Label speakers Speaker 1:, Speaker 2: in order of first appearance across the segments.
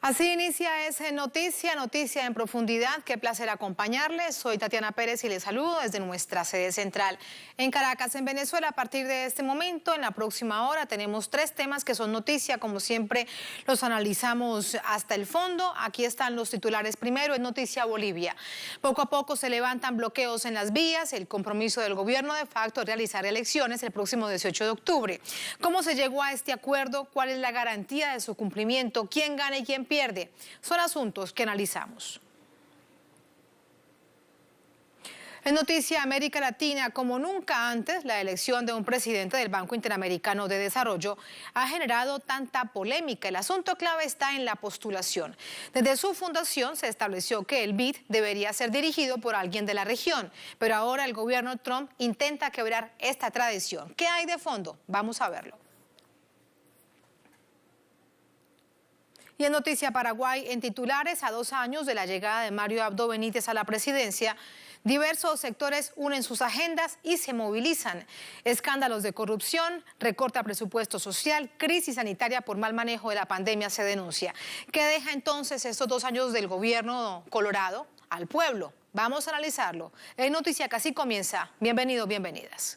Speaker 1: Así inicia ese noticia en profundidad. Qué placer acompañarles. Soy Tatiana Pérez y les saludo desde nuestra sede central en Caracas, en Venezuela. A partir de este momento, en la próxima hora, tenemos 3 temas que son noticia. Como siempre, los analizamos hasta el fondo. Aquí están los titulares. Primero, en Noticia Bolivia. Poco a poco se levantan bloqueos en las vías. El compromiso del gobierno de facto es realizar elecciones el próximo 18 de octubre. ¿Cómo se llegó a este acuerdo? ¿Cuál es la garantía de su cumplimiento? ¿Quién gana y quién pierde? Son asuntos que analizamos. En Noticia América Latina, como nunca antes, la elección de un presidente del Banco Interamericano de Desarrollo ha generado tanta polémica. El asunto clave está en la postulación. Desde su fundación se estableció que el BID debería ser dirigido por alguien de la región, pero ahora el gobierno Trump intenta quebrar esta tradición. ¿Qué hay de fondo? Vamos a verlo. Y en Noticia Paraguay, en titulares, a 2 años de la llegada de Mario Abdo Benítez a la presidencia, diversos sectores unen sus agendas y se movilizan. Escándalos de corrupción, recorte a presupuesto social, crisis sanitaria por mal manejo de la pandemia se denuncia. ¿Qué deja entonces estos 2 años del gobierno Colorado al pueblo? Vamos a analizarlo. En Noticia que así comienza. Bienvenidos, bienvenidas.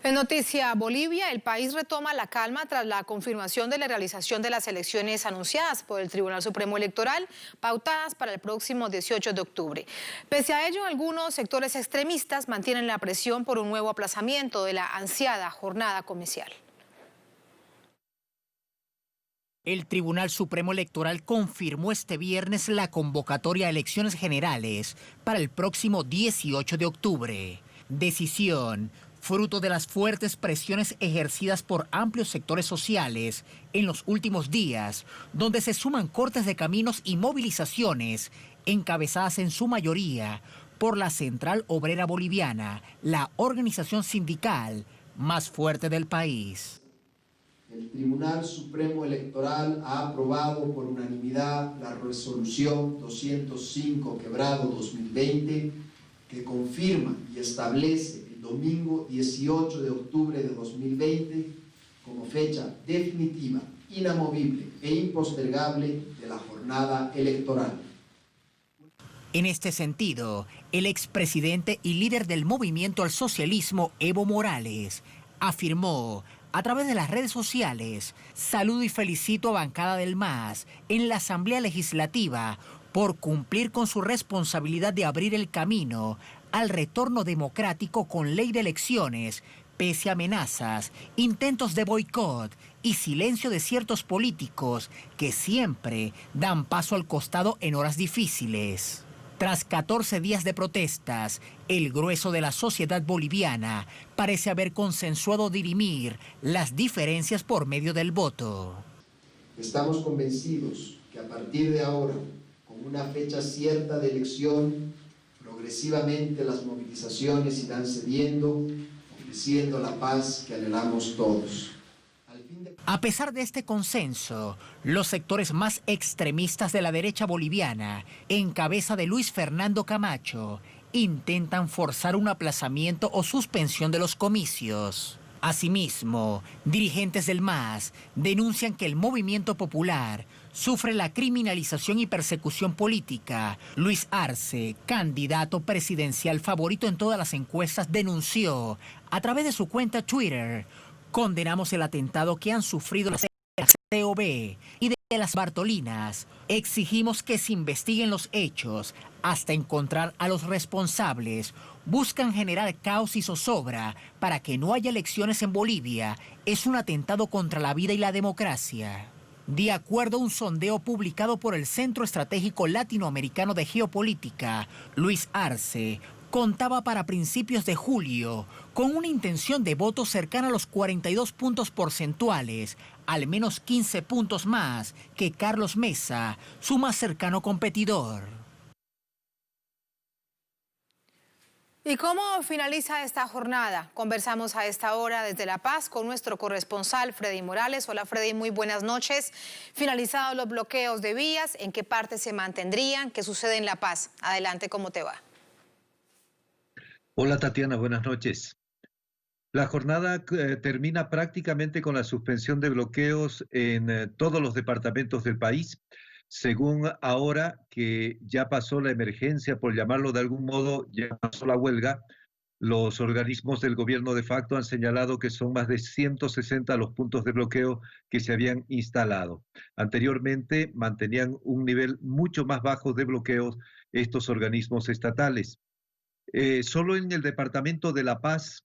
Speaker 1: En Noticia Bolivia, el país retoma la calma tras la confirmación de la realización de las elecciones anunciadas por el Tribunal Supremo Electoral, pautadas para el próximo 18 de octubre. Pese a ello, algunos sectores extremistas mantienen la presión por un nuevo aplazamiento de la ansiada jornada comicial.
Speaker 2: El Tribunal Supremo Electoral confirmó este viernes la convocatoria a elecciones generales para el próximo 18 de octubre. Decisión fruto de las fuertes presiones ejercidas por amplios sectores sociales en los últimos días, donde se suman cortes de caminos y movilizaciones encabezadas en su mayoría por la Central Obrera Boliviana, la organización sindical más fuerte del país.
Speaker 3: El Tribunal Supremo Electoral ha aprobado por unanimidad la resolución 205/2020 que confirma y establece domingo 18 de octubre de 2020 como fecha definitiva, inamovible e impostergable de la jornada electoral.
Speaker 2: En este sentido, el expresidente y líder del movimiento al socialismo, Evo Morales, afirmó a través de las redes sociales: saludo y felicito a bancada del MAS en la Asamblea Legislativa por cumplir con su responsabilidad de abrir el camino al retorno democrático con ley de elecciones, pese a amenazas, intentos de boicot y silencio de ciertos políticos que siempre dan paso al costado en horas difíciles. Tras 14 días de protestas, el grueso de la sociedad boliviana parece haber consensuado dirimir las diferencias por medio del voto.
Speaker 3: Estamos convencidos que a partir de ahora, con una fecha cierta de elección, progresivamente las movilizaciones irán cediendo, ofreciendo la paz que anhelamos todos.
Speaker 2: A pesar de este consenso, los sectores más extremistas de la derecha boliviana, en cabeza de Luis Fernando Camacho, intentan forzar un aplazamiento o suspensión de los comicios. Asimismo, dirigentes del MAS denuncian que el movimiento popular sufre la criminalización y persecución política. Luis Arce, candidato presidencial favorito en todas las encuestas, denunció a través de su cuenta Twitter: condenamos el atentado que han sufrido las COB y de las Bartolinas. Exigimos que se investiguen los hechos hasta encontrar a los responsables. Buscan generar caos y zozobra para que no haya elecciones en Bolivia. Es un atentado contra la vida y la democracia. De acuerdo a un sondeo publicado por el Centro Estratégico Latinoamericano de Geopolítica, Luis Arce contaba para principios de julio con una intención de voto cercana a los 42 puntos porcentuales, al menos 15 puntos más que Carlos Mesa, su más cercano competidor.
Speaker 1: ¿Y cómo finaliza esta jornada? Conversamos a esta hora desde La Paz con nuestro corresponsal Freddy Morales. Hola Freddy, muy buenas noches. Finalizados los bloqueos de vías, ¿en qué parte se mantendrían? ¿Qué sucede en La Paz? Adelante, ¿cómo te va?
Speaker 4: Hola Tatiana, buenas noches. La jornada termina prácticamente con la suspensión de bloqueos en todos los departamentos del país. Según ahora que ya pasó la emergencia, por llamarlo de algún modo, ya pasó la huelga, los organismos del gobierno de facto han señalado que son más de 160 los puntos de bloqueo que se habían instalado. Anteriormente mantenían un nivel mucho más bajo de bloqueos estos organismos estatales. Solo en el departamento de La Paz,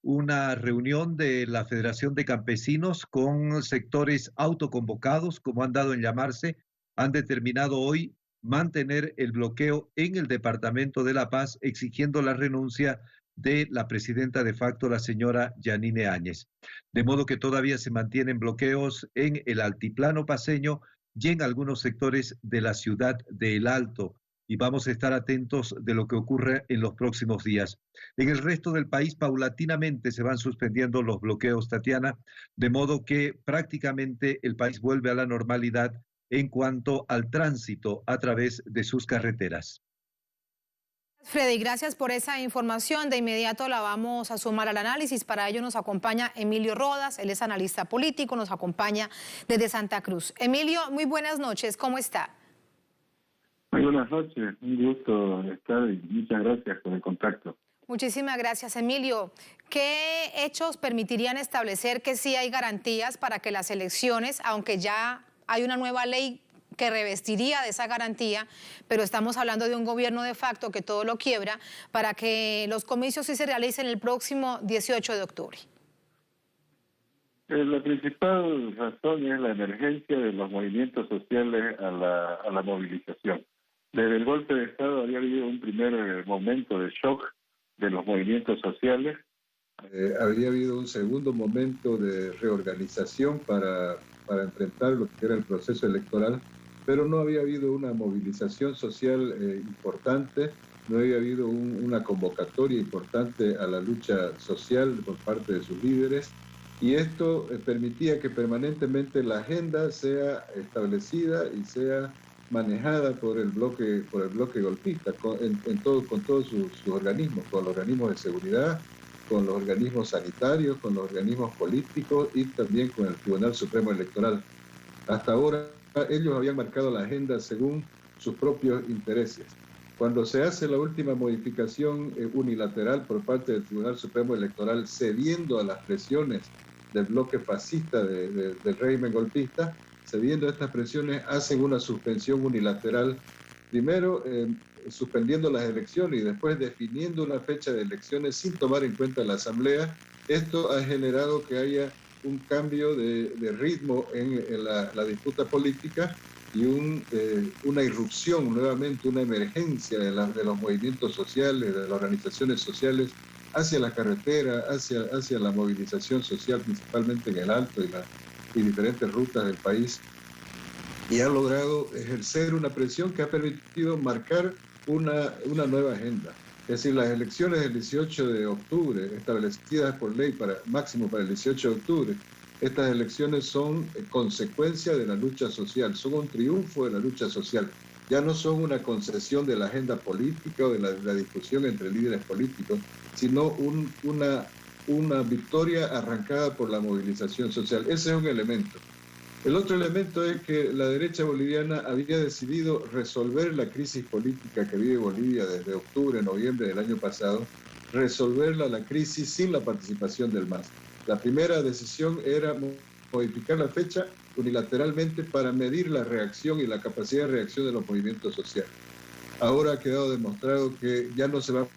Speaker 4: una reunión de la Federación de Campesinos con sectores autoconvocados, como han dado en llamarse, han determinado hoy mantener el bloqueo en el departamento de La Paz, exigiendo la renuncia de la presidenta de facto, la señora Yanine Áñez. De modo que todavía se mantienen bloqueos en el altiplano paceño y en algunos sectores de la ciudad de El Alto. Y vamos a estar atentos de lo que ocurre en los próximos días. En el resto del país, paulatinamente se van suspendiendo los bloqueos, Tatiana, de modo que prácticamente el país vuelve a la normalidad en cuanto al tránsito a través de sus carreteras.
Speaker 1: Freddy, gracias por esa información. De inmediato la vamos a sumar al análisis. Para ello nos acompaña Emilio Rodas, él es analista político, nos acompaña desde Santa Cruz. Emilio, muy buenas noches, ¿cómo está?
Speaker 5: Muy buenas noches, un gusto estar y muchas gracias por el contacto.
Speaker 1: Muchísimas gracias, Emilio. ¿Qué hechos permitirían establecer que sí hay garantías para que las elecciones, aunque ya hay una nueva ley que revestiría de esa garantía, pero estamos hablando de un gobierno de facto que todo lo quiebra, para que los comicios sí se realicen el próximo 18 de octubre?
Speaker 5: La principal razón es la emergencia de los movimientos sociales a la movilización. Desde el golpe de Estado había habido un primer momento de shock de los movimientos sociales.
Speaker 6: Había habido un segundo momento de reorganización para enfrentar lo que era el proceso electoral, pero no había habido una movilización social importante, no había habido una convocatoria importante a la lucha social por parte de sus líderes, y esto permitía que permanentemente la agenda sea establecida y sea manejada por el bloque golpista, con todos sus organismos, con los organismos de seguridad, con los organismos sanitarios, con los organismos políticos y también con el Tribunal Supremo Electoral. Hasta ahora ellos habían marcado la agenda según sus propios intereses. Cuando se hace la última modificación unilateral por parte del Tribunal Supremo Electoral, cediendo a las presiones del bloque fascista del régimen golpista, cediendo a estas presiones, hacen una suspensión unilateral, primero suspendiendo las elecciones y después definiendo una fecha de elecciones sin tomar en cuenta la Asamblea. Esto ha generado que haya un cambio de ritmo en la disputa política y una irrupción, nuevamente una emergencia de los movimientos sociales, de las organizaciones sociales hacia la carretera, hacia la movilización social, principalmente en el Alto y diferentes rutas del país, y ha logrado ejercer una presión que ha permitido marcar una nueva agenda. Es decir, las elecciones del 18 de octubre, establecidas por ley máximo para el 18 de octubre, estas elecciones son consecuencia de la lucha social, son un triunfo de la lucha social. Ya no son una concesión de la agenda política o de la discusión entre líderes políticos, sino una victoria arrancada por la movilización social. Ese es un elemento. El otro elemento es que la derecha boliviana había decidido resolver la crisis política que vive Bolivia desde octubre, noviembre del año pasado, resolverla la crisis sin la participación del MAS. La primera decisión era modificar la fecha unilateralmente para medir la reacción y la capacidad de reacción de los movimientos sociales. Ahora ha quedado demostrado que ya no se va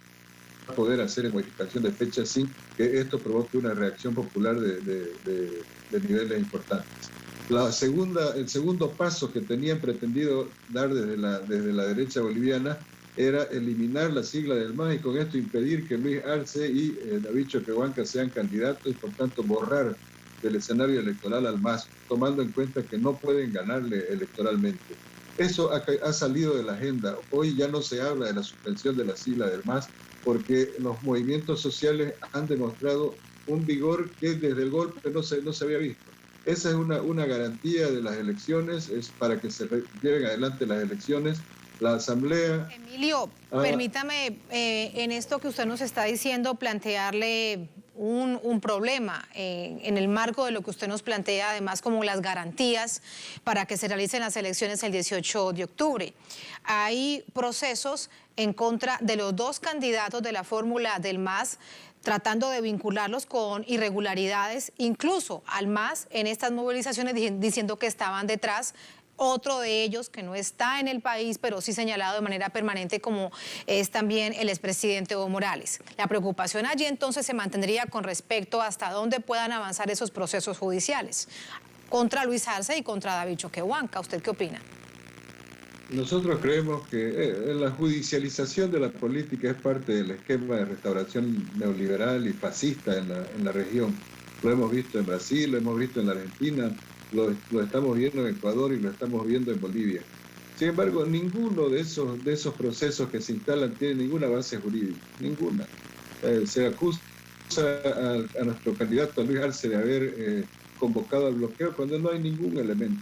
Speaker 6: a poder hacer modificación de fecha sin que esto provoque una reacción popular de niveles importantes. El segundo paso que tenían pretendido dar desde la derecha boliviana era eliminar la sigla del MAS y con esto impedir que Luis Arce y David Choquehuanca sean candidatos y por tanto borrar del escenario electoral al MAS, tomando en cuenta que no pueden ganarle electoralmente. Eso ha salido de la agenda. Hoy ya no se habla de la suspensión de la sigla del MAS porque los movimientos sociales han demostrado un vigor que desde el golpe no se había visto. Esa es una garantía de las elecciones, es para que se lleven adelante las elecciones. La Asamblea...
Speaker 1: Emilio, permítame en esto que usted nos está diciendo plantearle un problema en el marco de lo que usted nos plantea, además como las garantías para que se realicen las elecciones el 18 de octubre. Hay procesos en contra de los dos candidatos de la fórmula del MAS, tratando de vincularlos con irregularidades, incluso al MAS en estas movilizaciones diciendo que estaban detrás. Otro de ellos que no está en el país, pero sí señalado de manera permanente, como es también el expresidente Evo Morales. La preocupación allí entonces se mantendría con respecto a hasta dónde puedan avanzar esos procesos judiciales contra Luis Arce y contra David Choquehuanca. ¿Usted qué opina?
Speaker 6: Nosotros creemos que la judicialización de la política es parte del esquema de restauración neoliberal y fascista en la región. Lo hemos visto en Brasil, lo hemos visto en la Argentina, lo estamos viendo en Ecuador y lo estamos viendo en Bolivia. Sin embargo, ninguno de esos procesos que se instalan tiene ninguna base jurídica, ninguna. Se acusa a nuestro candidato Luis Arce de haber convocado al bloqueo cuando no hay ningún elemento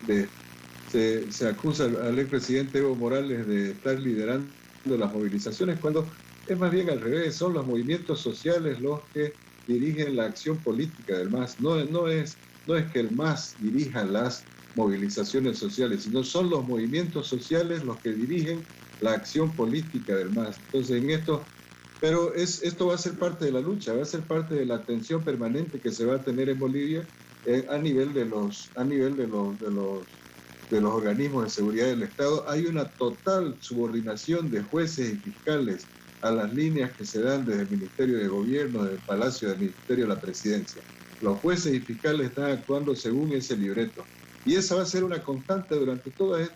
Speaker 6: de esto. Se acusa al expresidente Evo Morales de estar liderando las movilizaciones cuando es más bien al revés, son los movimientos sociales los que dirigen la acción política del MAS. No es que el MAS dirija las movilizaciones sociales, sino son los movimientos sociales los que dirigen la acción política del MAS. Entonces, pero esto va a ser parte de la lucha, va a ser parte de la atención permanente que se va a tener en Bolivia a nivel de los organismos de seguridad del Estado. Hay una total subordinación de jueces y fiscales a las líneas que se dan desde el Ministerio de Gobierno, desde el Palacio del Ministerio de la Presidencia. Los jueces y fiscales están actuando según ese libreto. Y esa va a ser una constante durante todas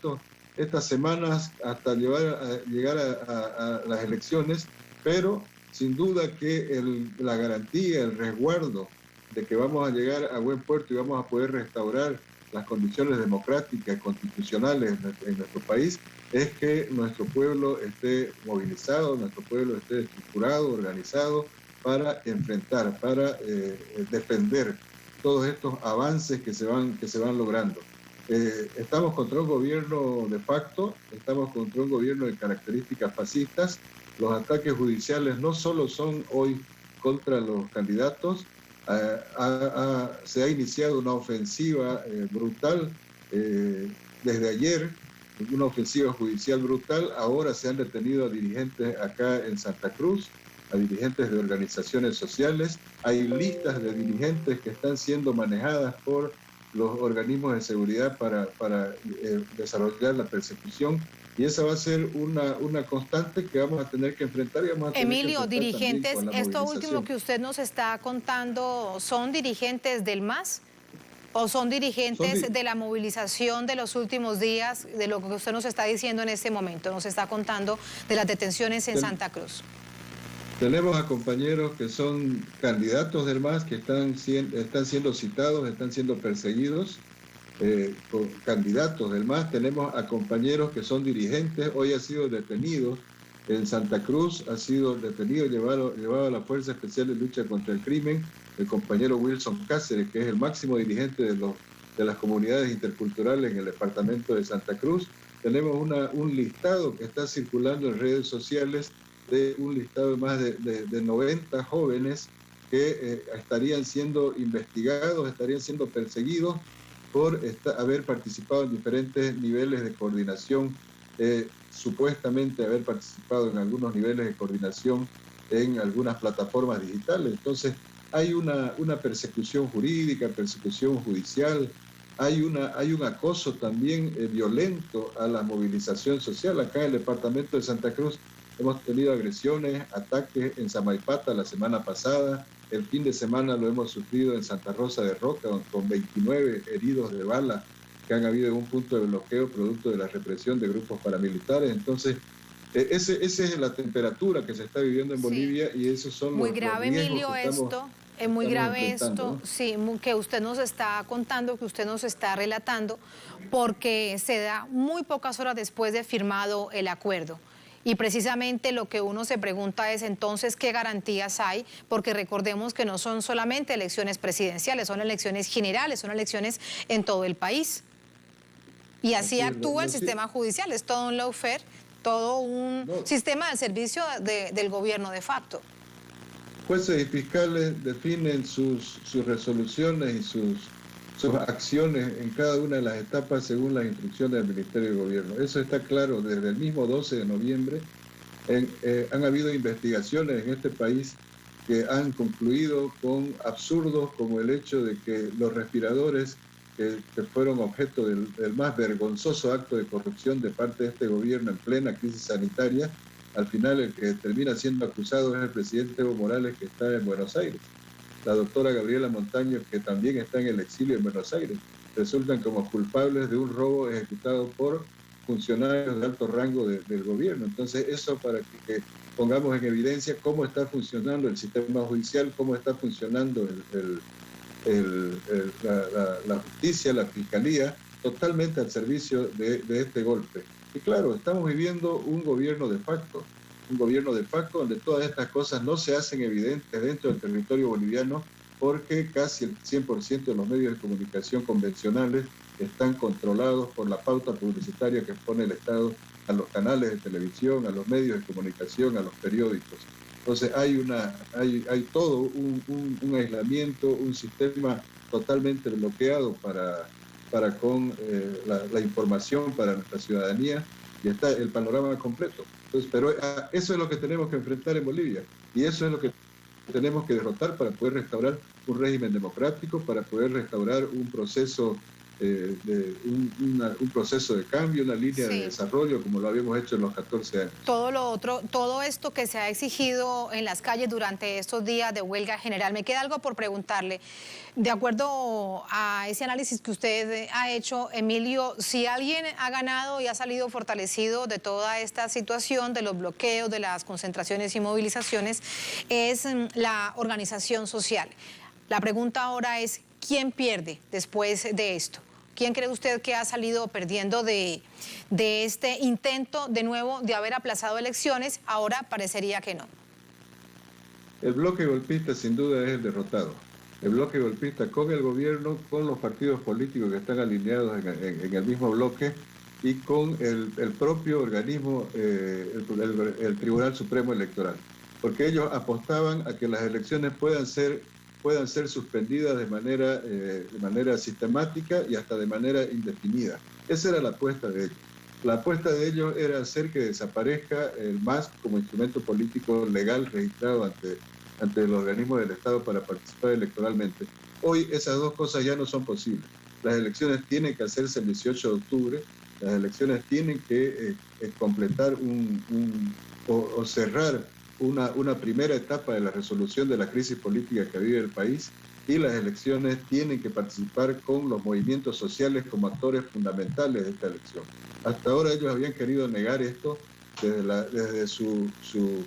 Speaker 6: estas semanas hasta llegar a las elecciones, pero sin duda que la garantía, el resguardo de que vamos a llegar a buen puerto y vamos a poder restaurar las condiciones democráticas, constitucionales en nuestro país, es que nuestro pueblo esté movilizado, nuestro pueblo esté estructurado, organizado, para enfrentar, para defender todos estos avances que se van logrando. Estamos contra un gobierno de facto, estamos contra un gobierno de características fascistas. Los ataques judiciales no solo son hoy contra los candidatos, se ha iniciado una ofensiva brutal desde ayer, una ofensiva judicial brutal. Ahora se han detenido a dirigentes acá en Santa Cruz, a dirigentes de organizaciones sociales. Hay listas de dirigentes que están siendo manejadas por los organismos de seguridad para desarrollar la persecución. Y esa va a ser una constante que vamos a tener que enfrentar. Y vamos a tener
Speaker 1: Emilio, dirigentes, esto último que usted nos está contando, ¿son dirigentes del MAS o son dirigentes de la movilización de los últimos días, de lo que usted nos está diciendo en este momento? Nos está contando de las detenciones en Santa Cruz.
Speaker 6: Tenemos a compañeros que son candidatos del MAS que están siendo citados, están siendo perseguidos. Candidatos del MAS, tenemos a compañeros que son dirigentes. Hoy ha sido detenido en Santa Cruz, ha sido detenido, llevado a la Fuerza Especial de Lucha contra el Crimen, el compañero Wilson Cáceres, que es el máximo dirigente de las comunidades interculturales en el departamento de Santa Cruz. Tenemos un listado que está circulando en redes sociales, de un listado de más de 90 jóvenes que estarían siendo investigados, estarían siendo perseguidos por haber participado en diferentes niveles de coordinación, supuestamente haber participado en algunos niveles de coordinación en algunas plataformas digitales. Entonces, hay una persecución jurídica, persecución judicial, hay un acoso también violento a la movilización social. Acá en el departamento de Santa Cruz hemos tenido agresiones, ataques en Samaipata la semana pasada. El fin de semana lo hemos sufrido en Santa Rosa de Roca, con 29 heridos de bala que han habido en un punto de bloqueo producto de la represión de grupos paramilitares. Entonces, Esa es la temperatura que se está viviendo en Bolivia y esos son
Speaker 1: muy
Speaker 6: los
Speaker 1: grave,
Speaker 6: riesgos
Speaker 1: Emilio,
Speaker 6: que
Speaker 1: esto. Es muy grave esto,
Speaker 6: ¿no?
Speaker 1: sí, que usted nos está contando, que usted nos está relatando, porque se da muy pocas horas después de firmado el acuerdo. Y precisamente lo que uno se pregunta es entonces qué garantías hay, porque recordemos que no son solamente elecciones presidenciales, son elecciones generales, son elecciones en todo el país. Y así actúa el sistema judicial, es todo un lawfare, todo un sistema de servicio del gobierno de facto.
Speaker 6: Jueces y fiscales definen sus resoluciones y sus acciones en cada una de las etapas según las instrucciones del Ministerio de Gobierno. Eso está claro desde el mismo 12 de noviembre. Han habido investigaciones en este país que han concluido con absurdos como el hecho de que los respiradores que fueron objeto del más vergonzoso acto de corrupción de parte de este gobierno en plena crisis sanitaria, al final el que termina siendo acusado es el presidente Evo Morales, que está en Buenos Aires. La doctora Gabriela Montaño, que también está en el exilio en Buenos Aires, resultan como culpables de un robo ejecutado por funcionarios de alto rango del gobierno. Entonces, eso para que pongamos en evidencia cómo está funcionando el sistema judicial, cómo está funcionando la justicia, la fiscalía, totalmente al servicio de este golpe. Y claro, estamos viviendo un gobierno de facto donde todas estas cosas no se hacen evidentes dentro del territorio boliviano porque casi el 100% de los medios de comunicación convencionales están controlados por la pauta publicitaria que pone el Estado a los canales de televisión, a los medios de comunicación, a los periódicos. Entonces hay todo un aislamiento, un sistema totalmente bloqueado para con la información para nuestra ciudadanía y está el panorama completo. Entonces, pero eso es lo que tenemos que enfrentar en Bolivia y eso es lo que tenemos que derrotar para poder restaurar un régimen democrático, para poder restaurar un proceso un proceso de cambio, una línea de desarrollo como lo habíamos hecho en los 14 años.
Speaker 1: Todo esto que se ha exigido en las calles durante estos días de huelga general, me queda algo por preguntarle. De acuerdo a ese análisis que usted ha hecho, Emilio, si alguien ha ganado y ha salido fortalecido de toda esta situación, de los bloqueos, de las concentraciones y movilizaciones, es la organización social. La pregunta ahora es, ¿quién pierde después de esto? ¿Quién cree usted que ha salido perdiendo de este intento de nuevo de haber aplazado elecciones? Ahora parecería que no.
Speaker 6: El bloque golpista sin duda es el derrotado. El bloque golpista con el gobierno, con los partidos políticos que están alineados en el mismo bloque y con el propio organismo, el Tribunal Supremo Electoral. Porque ellos apostaban a que las elecciones puedan ser suspendidas de manera sistemática y hasta de manera indefinida. Esa era la apuesta de ellos. La apuesta de ellos era hacer que desaparezca el MAS como instrumento político legal registrado ante el organismo del Estado para participar electoralmente. Hoy esas dos cosas ya no son posibles. Las elecciones tienen que hacerse el 18 de octubre, las elecciones tienen que completar o cerrar una primera etapa de la resolución de la crisis política que vive el país y las elecciones tienen que participar con los movimientos sociales como actores fundamentales de esta elección. Hasta ahora ellos habían querido negar esto desde su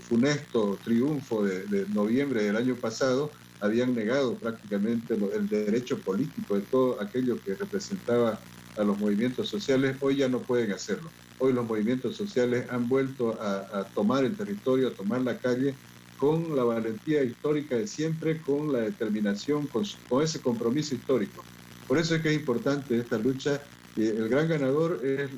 Speaker 6: funesto triunfo de noviembre del año pasado, habían negado prácticamente el derecho político de todo aquello que representaba a los movimientos sociales. Hoy ya no pueden hacerlo. Hoy los movimientos sociales han vuelto a tomar el territorio, a tomar la calle con la valentía histórica de siempre, con la determinación, con ese compromiso histórico. Por eso es que es importante esta lucha. El gran ganador es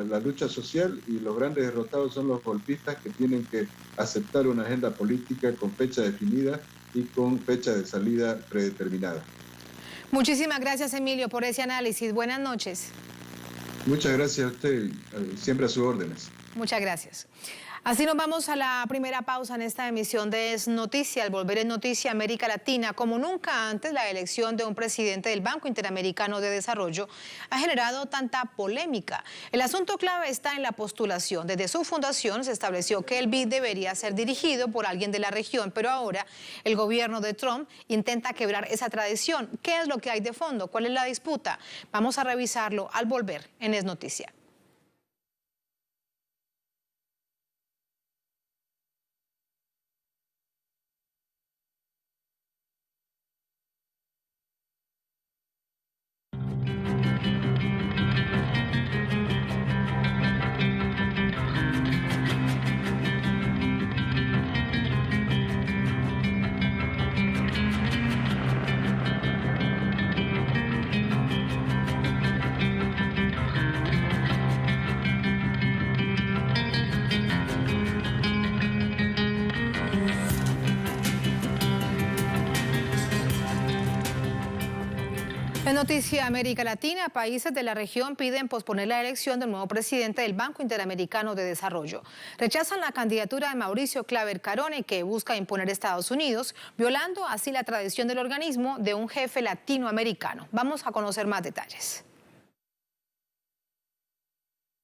Speaker 6: la lucha social y los grandes derrotados son los golpistas que tienen que aceptar una agenda política con fecha definida y con fecha de salida predeterminada.
Speaker 1: Muchísimas gracias, Emilio, por ese análisis. Buenas noches.
Speaker 6: Muchas gracias a usted, siempre a sus órdenes.
Speaker 1: Muchas gracias. Así nos vamos a la primera pausa en esta emisión de Es Noticia. Al volver en Noticia América Latina, como nunca antes, la elección de un presidente del Banco Interamericano de Desarrollo ha generado tanta polémica. El asunto clave está en la postulación. Desde su fundación se estableció que el BID debería ser dirigido por alguien de la región, pero ahora el gobierno de Trump intenta quebrar esa tradición. ¿Qué es lo que hay de fondo? ¿Cuál es la disputa? Vamos a revisarlo al volver en Es Noticia. En noticia América Latina, países de la región piden posponer la elección del nuevo presidente del Banco Interamericano de Desarrollo. Rechazan la candidatura de Mauricio Claver Carone, que busca imponer a Estados Unidos, violando así la tradición del organismo de un jefe latinoamericano. Vamos a conocer más detalles.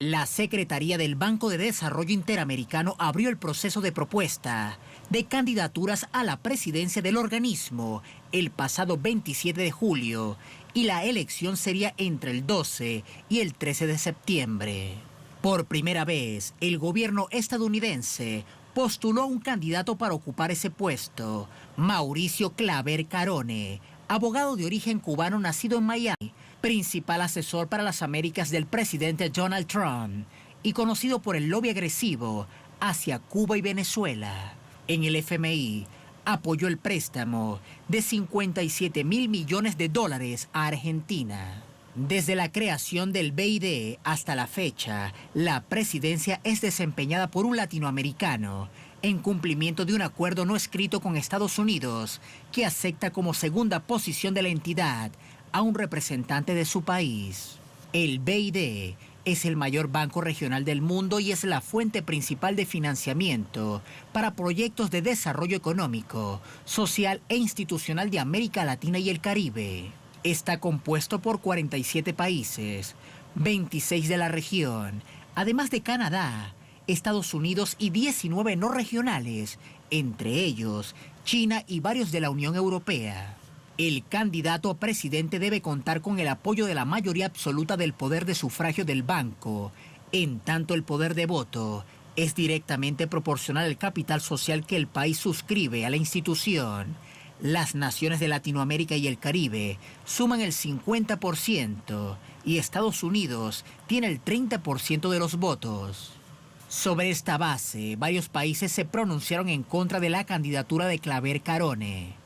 Speaker 2: La Secretaría del Banco de Desarrollo Interamericano abrió el proceso de propuesta de candidaturas a la presidencia del organismo el pasado 27 de julio y la elección sería entre el 12 y el 13 de septiembre. Por primera vez, el gobierno estadounidense postuló un candidato para ocupar ese puesto, Mauricio Claver Carone, abogado de origen cubano nacido en Miami, principal asesor para las Américas del presidente Donald Trump y conocido por el lobby agresivo hacia Cuba y Venezuela. En el FMI apoyó el préstamo de $57.000 millones a Argentina. Desde la creación del BID hasta la fecha, la presidencia es desempeñada por un latinoamericano en cumplimiento de un acuerdo no escrito con Estados Unidos que acepta como segunda posición de la entidad a un representante de su país. El BID es el mayor banco regional del mundo y es la fuente principal de financiamiento para proyectos de desarrollo económico, social e institucional de América Latina y el Caribe. Está compuesto por 47 países, 26 de la región, además de Canadá, Estados Unidos y 19 no regionales, entre ellos China y varios de la Unión Europea. El candidato a presidente debe contar con el apoyo de la mayoría absoluta del poder de sufragio del banco, en tanto el poder de voto es directamente proporcional al capital social que el país suscribe a la institución. Las naciones de Latinoamérica y el Caribe suman el 50% y Estados Unidos tiene el 30% de los votos. Sobre esta base, varios países se pronunciaron en contra de la candidatura de Claver Carone.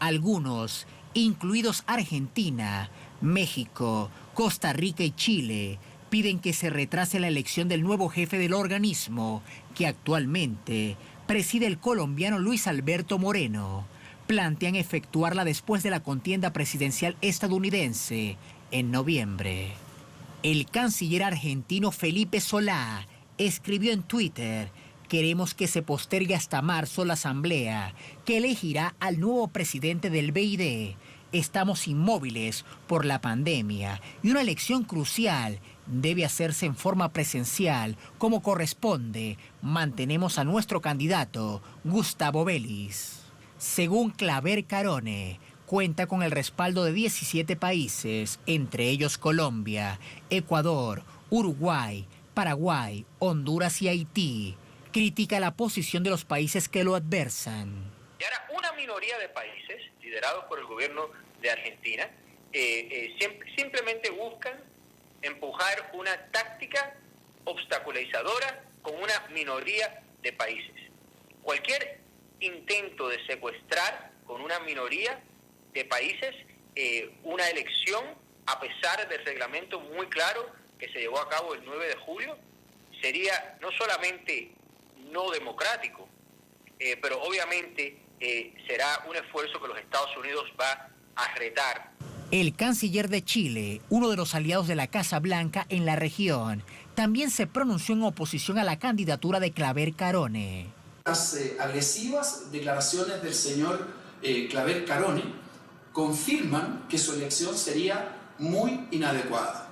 Speaker 2: Algunos, incluidos Argentina, México, Costa Rica y Chile, piden que se retrase la elección del nuevo jefe del organismo, que actualmente preside el colombiano Luis Alberto Moreno. Plantean efectuarla después de la contienda presidencial estadounidense en noviembre. El canciller argentino Felipe Solá escribió en Twitter: queremos que se postergue hasta marzo la asamblea que elegirá al nuevo presidente del BID. Estamos inmóviles por la pandemia y una elección crucial debe hacerse en forma presencial como corresponde. Mantenemos a nuestro candidato, Gustavo Vélez. Según Claver Carone, cuenta con el respaldo de 17 países, entre ellos Colombia, Ecuador, Uruguay, Paraguay, Honduras y Haití. Critica la posición de los países que lo adversan.
Speaker 7: Y ahora una minoría de países, liderados por el gobierno de Argentina, simplemente buscan empujar una táctica obstaculizadora con una minoría de países. Cualquier intento de secuestrar con una minoría de países una elección, a pesar del reglamento muy claro que se llevó a cabo el 9 de julio, sería no solamente no democrático, pero obviamente será un esfuerzo que los Estados Unidos va a retar.
Speaker 2: El canciller de Chile, uno de los aliados de la Casa Blanca en la región, también se pronunció en oposición a la candidatura de Claver Carone.
Speaker 8: Las agresivas declaraciones del señor Claver Carone confirman que su elección sería muy inadecuada.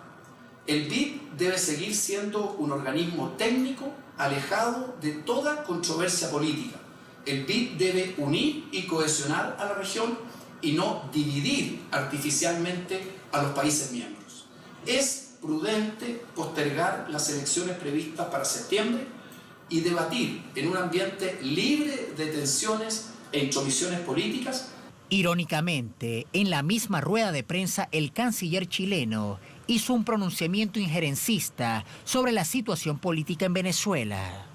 Speaker 8: El BID debe seguir siendo un organismo técnico alejado de toda controversia política. El BID debe unir y cohesionar a la región y no dividir artificialmente a los países miembros. Es prudente postergar las elecciones previstas para septiembre y debatir en un ambiente libre de tensiones e intromisiones políticas.
Speaker 2: Irónicamente, en la misma rueda de prensa, el canciller chileno hizo un pronunciamiento injerencista sobre la situación política en Venezuela.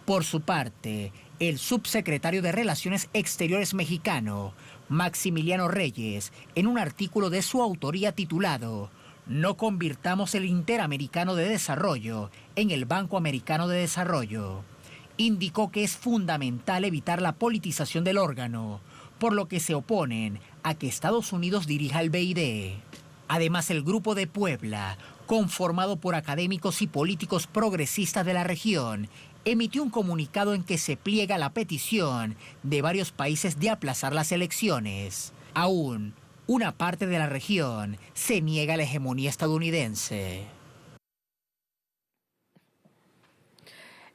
Speaker 2: Por su parte, el subsecretario de Relaciones Exteriores mexicano, Maximiliano Reyes, en un artículo de su autoría titulado "No convirtamos el Interamericano de Desarrollo en el Banco Americano de Desarrollo", indicó que es fundamental evitar la politización del órgano, por lo que se oponen a que Estados Unidos dirija el BID. Además, el Grupo de Puebla, conformado por académicos y políticos progresistas de la región, emitió un comunicado en que se pliega la petición de varios países de aplazar las elecciones. Aún, una parte de la región se niega a la hegemonía estadounidense.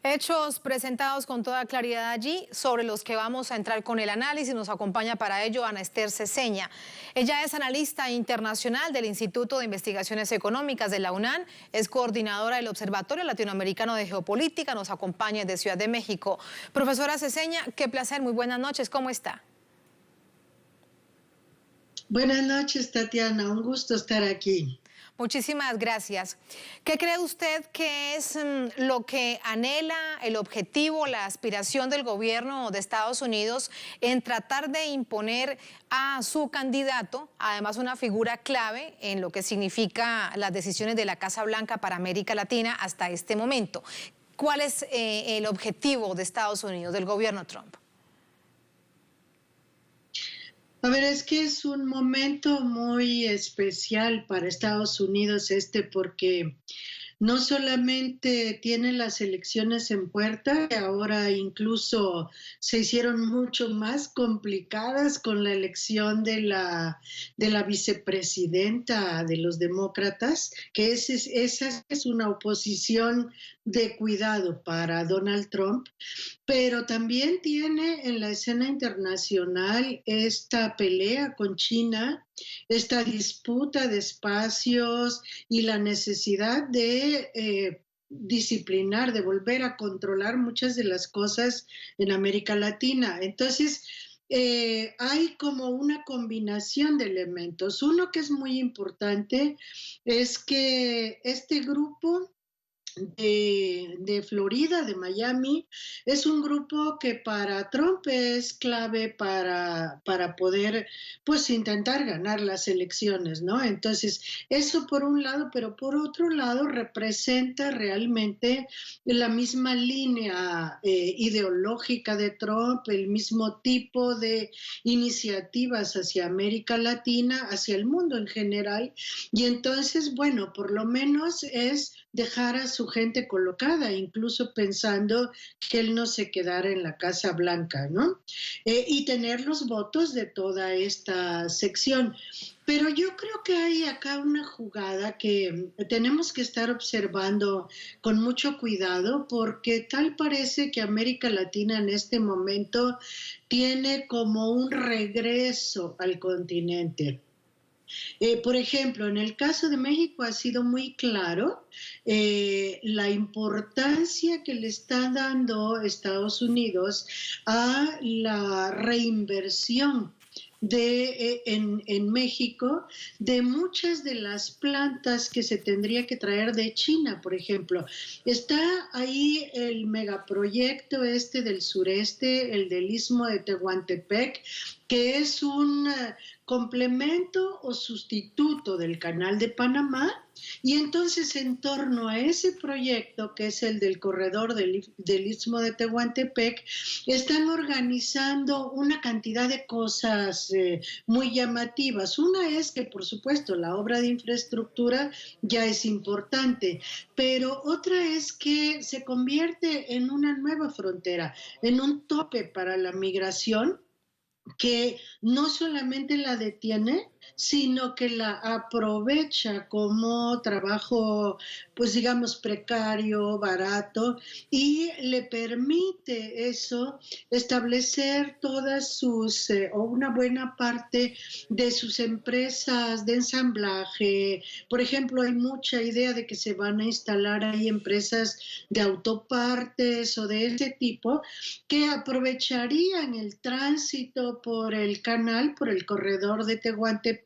Speaker 1: Hechos presentados con toda claridad allí, sobre los que vamos a entrar con el análisis. Nos acompaña para ello Ana Esther Ceseña. Ella es analista internacional del Instituto de Investigaciones Económicas de la UNAM, es coordinadora del Observatorio Latinoamericano de Geopolítica, nos acompaña desde Ciudad de México. Profesora Ceseña, qué placer, muy buenas noches, ¿cómo está?
Speaker 9: Buenas noches, Tatiana, un gusto estar aquí.
Speaker 1: Muchísimas gracias. ¿Qué cree usted que es lo que anhela, el objetivo, la aspiración del gobierno de Estados Unidos en tratar de imponer a su candidato, además una figura clave en lo que significa las decisiones de la Casa Blanca para América Latina hasta este momento? ¿Cuál es el objetivo de Estados Unidos, del gobierno Trump?
Speaker 9: A ver, es que es un momento muy especial para Estados Unidos porque no solamente tiene las elecciones en puerta, ahora incluso se hicieron mucho más complicadas con la elección de la vicepresidenta de los demócratas, que esa es una oposición de cuidado para Donald Trump, pero también tiene en la escena internacional esta pelea con China, esta disputa de espacios y la necesidad de disciplinar, de volver a controlar muchas de las cosas en América Latina. Entonces, hay como una combinación de elementos. Uno que es muy importante es que este grupo de Florida, de Miami, es un grupo que para Trump es clave para poder pues intentar ganar las elecciones, ¿no? Entonces, eso por un lado, pero por otro lado representa realmente la misma línea ideológica de Trump, el mismo tipo de iniciativas hacia América Latina, hacia el mundo en general, y entonces, bueno, por lo menos es dejar a su gente colocada, incluso pensando que él no se quedara en la Casa Blanca, ¿no? Y tener los votos de toda esta sección. Pero yo creo que hay acá una jugada que tenemos que estar observando con mucho cuidado, porque tal parece que América Latina en este momento tiene como un regreso al continente. Por ejemplo, en el caso de México ha sido muy claro la importancia que le está dando Estados Unidos a la reinversión en México de muchas de las plantas que se tendría que traer de China, por ejemplo. Está ahí el megaproyecto del sureste, el del Istmo de Tehuantepec, que es un complemento o sustituto del Canal de Panamá, y entonces en torno a ese proyecto, que es el del corredor del Istmo de Tehuantepec, están organizando una cantidad de cosas muy llamativas. Una es que, por supuesto, la obra de infraestructura ya es importante, pero otra es que se convierte en una nueva frontera, en un tope para la migración, que no solamente la detiene, sino que la aprovecha como trabajo, pues digamos, precario, barato, y le permite eso establecer todas sus, o una buena parte de sus empresas de ensamblaje. Por ejemplo, hay mucha idea de que se van a instalar ahí empresas de autopartes o de ese tipo, que aprovecharían el tránsito por el canal, por el corredor de Tehuantepec,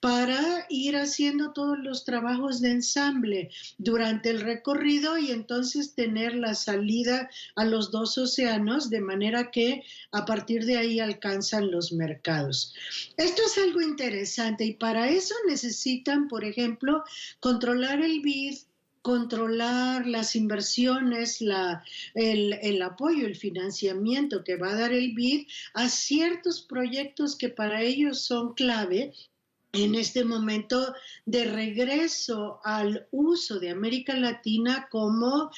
Speaker 9: para ir haciendo todos los trabajos de ensamble durante el recorrido y entonces tener la salida a los dos océanos, de manera que a partir de ahí alcanzan los mercados. Esto es algo interesante y para eso necesitan, por ejemplo, controlar el BID, controlar las inversiones, el apoyo, el financiamiento que va a dar el BID a ciertos proyectos que para ellos son clave, en este momento de regreso al uso de América Latina como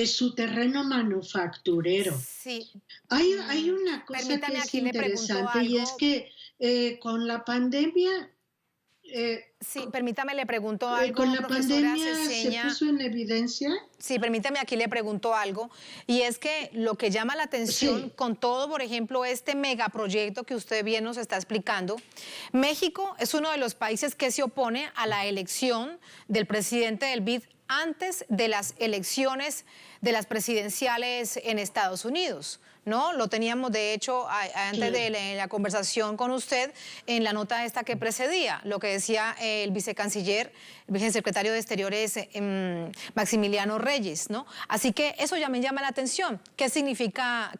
Speaker 9: su terreno manufacturero.
Speaker 1: Sí.
Speaker 9: Hay una cosa que
Speaker 1: Permítame,
Speaker 9: es
Speaker 1: aquí le pregunto
Speaker 9: interesante y es
Speaker 1: algo.
Speaker 9: que con la pandemia,
Speaker 1: Sí, permítame, le pregunto algo,
Speaker 9: con la
Speaker 1: profesora
Speaker 9: pandemia se
Speaker 1: Ceseña.
Speaker 9: puso en evidencia.
Speaker 1: Sí, permítame, aquí le pregunto algo, y es que lo que llama la atención
Speaker 9: Sí.
Speaker 1: con todo, por ejemplo, este megaproyecto que usted bien nos está explicando, México es uno de los países que se opone a la elección del presidente del BID antes de las elecciones de las presidenciales en Estados Unidos, ¿no? Lo teníamos, de hecho, antes de la conversación con usted, en la nota esta que precedía, lo que decía el vicecanciller, el vicesecretario de Exteriores, Maximiliano Reyes, ¿no? Así que eso ya me llama la atención. ¿Qué significa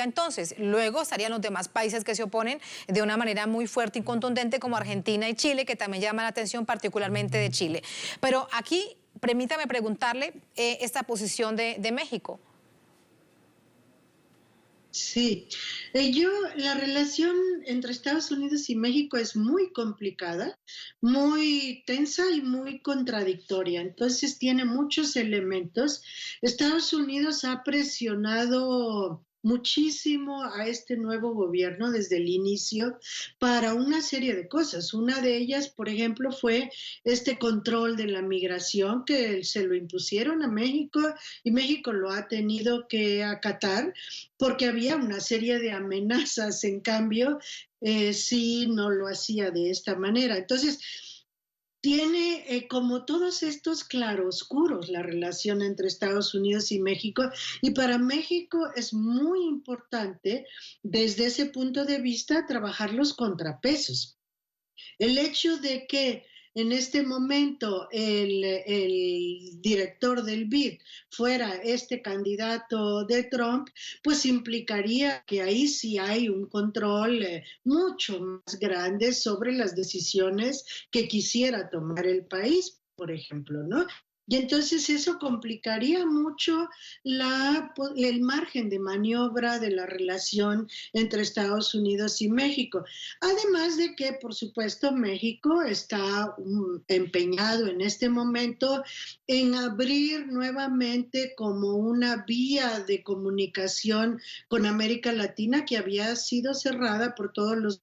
Speaker 1: entonces? Luego estarían los demás países que se oponen de una manera muy fuerte y contundente, como Argentina y Chile, que también llama la atención, particularmente de Chile. Pero aquí, permítame preguntarle esta posición de México.
Speaker 9: Sí, la relación entre Estados Unidos y México es muy complicada, muy tensa y muy contradictoria. Entonces tiene muchos elementos. Estados Unidos ha presionado muchísimo a este nuevo gobierno desde el inicio para una serie de cosas. Una de ellas, por ejemplo, fue este control de la migración que se lo impusieron a México y México lo ha tenido que acatar porque había una serie de amenazas, en cambio, si no lo hacía de esta manera. Entonces, tiene como todos estos claroscuros la relación entre Estados Unidos y México, y para México es muy importante, desde ese punto de vista, trabajar los contrapesos. El hecho de que en este momento el director del BID fuera este candidato de Trump, pues implicaría que ahí sí hay un control mucho más grande sobre las decisiones que quisiera tomar el país, por ejemplo, ¿no? Y entonces eso complicaría mucho el margen de maniobra de la relación entre Estados Unidos y México. Además de que, por supuesto, México está empeñado en este momento en abrir nuevamente como una vía de comunicación con América Latina que había sido cerrada por todos los...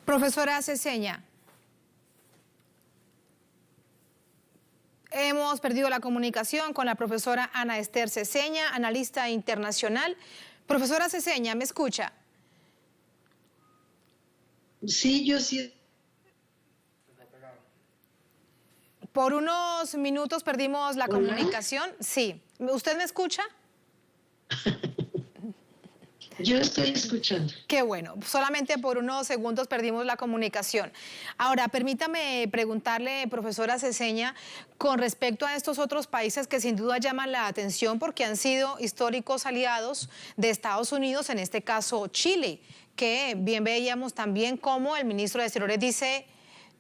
Speaker 1: Profesora Ceseña. Hemos perdido la comunicación con la profesora Ana Esther Ceseña, analista internacional. Profesora Ceseña, ¿me escucha?
Speaker 9: Sí, yo sí.
Speaker 1: Por unos minutos perdimos la comunicación. Sí. ¿Usted me escucha?
Speaker 9: Yo estoy escuchando.
Speaker 1: Qué bueno, solamente por unos segundos perdimos la comunicación. Ahora, permítame preguntarle, profesora Ceseña, con respecto a estos otros países que sin duda llaman la atención porque han sido históricos aliados de Estados Unidos, en este caso Chile, que bien veíamos también como el ministro de Exteriores dice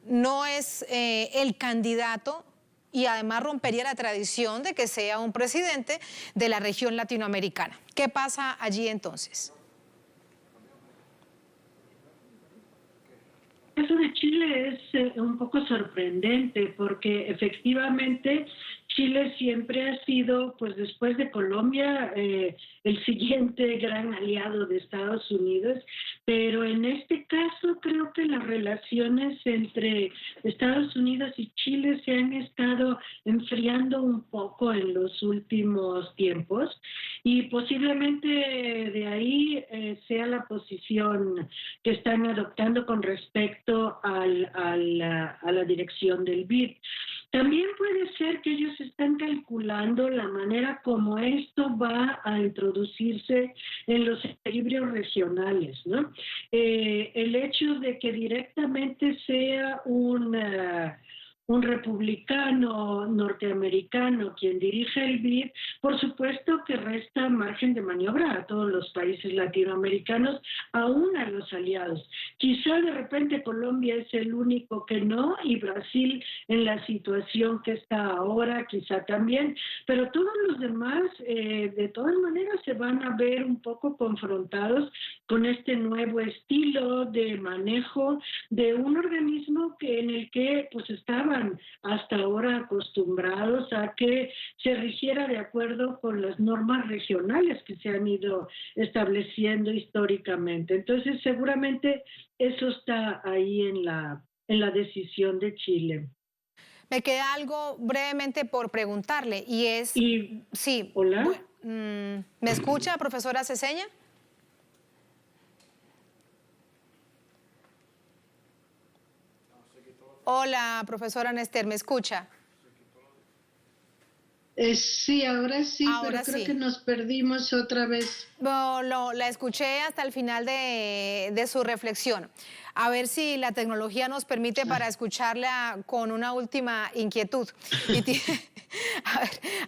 Speaker 1: no es el candidato y además rompería la tradición de que sea un presidente de la región latinoamericana. ¿Qué pasa allí entonces?
Speaker 9: El caso de Chile es un poco sorprendente porque efectivamente Chile siempre ha sido, pues después de Colombia, el siguiente gran aliado de Estados Unidos, pero en este caso creo que las relaciones entre Estados Unidos y Chile se han estado enfriando un poco en los últimos tiempos y posiblemente de ahí sea la posición que están adoptando con respecto a la dirección del BID. También puede ser que ellos están calculando la manera como esto va a introducirse en los equilibrios regionales, ¿no? El hecho de que directamente sea un republicano norteamericano quien dirige el BID, por supuesto que resta margen de maniobra a todos los países latinoamericanos, aún a los aliados. Quizá de repente Colombia es el único que no, y Brasil en la situación que está ahora quizá también, pero todos los demás de todas maneras se van a ver un poco confrontados con este nuevo estilo de manejo de un organismo en el que pues estaban hasta ahora acostumbrados a que se rigiera de acuerdo con las normas regionales que se han ido estableciendo históricamente. Entonces, seguramente eso está ahí en la decisión de Chile.
Speaker 1: Me queda algo brevemente por preguntarle y es... Sí.
Speaker 9: ¿Hola?
Speaker 1: ¿Me escucha, profesora Ceseña? Hola, profesora Nester, ¿me escucha?
Speaker 9: Sí, ahora sí,
Speaker 1: ahora
Speaker 9: pero creo
Speaker 1: sí.
Speaker 9: que nos perdimos otra vez.
Speaker 1: No, la escuché hasta el final de su reflexión. A ver si la tecnología nos permite para escucharla con una última inquietud.